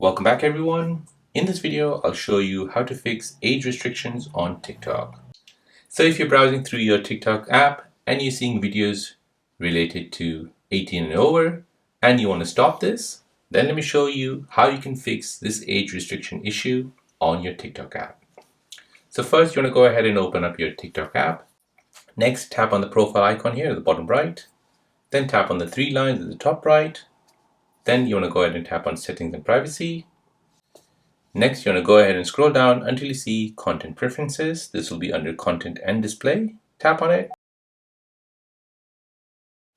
Welcome back everyone. In this video, I'll show you how to fix age restrictions on TikTok. So if you're browsing through your TikTok app and you're seeing videos related to 18 and over and you want to stop this, then let me show you how you can fix this age restriction issue on your TikTok app. So first you want to go ahead and open up your TikTok app. Next, tap on the profile icon here at the bottom right. Then tap on the three lines at the top right. Then you want to go ahead and tap on settings and privacy. Next, you want to go ahead and scroll down until you see content preferences. This will be under content and display. Tap on it.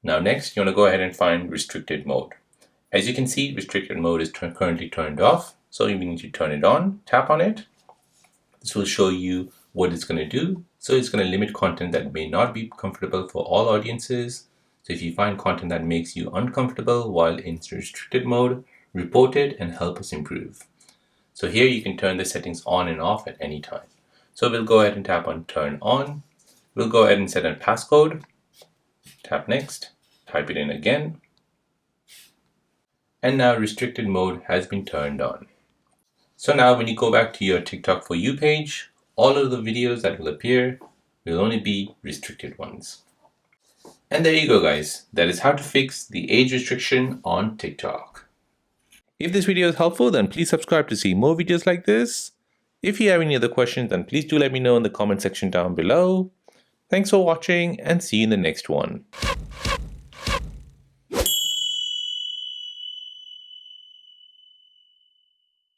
Now next, you want to go ahead and find restricted mode. As you can see, restricted mode is currently turned off. So you need to turn it on. Tap on it. This will show you what it's going to do. So it's going to limit content that may not be comfortable for all audiences. So if you find content that makes you uncomfortable while in restricted mode, report it and help us improve. So here you can turn the settings on and off at any time. So we'll go ahead and tap on turn on. We'll go ahead and set a passcode. Tap next, type it in again. And now restricted mode has been turned on. So now when you go back to your TikTok For You page, all of the videos that will appear will only be restricted ones. And there you go guys, that is how to fix the age restriction on TikTok. If this video is helpful, then please subscribe to see more videos like this. If you have any other questions, then please do let me know in the comment section down below. Thanks for watching and see you in the next one.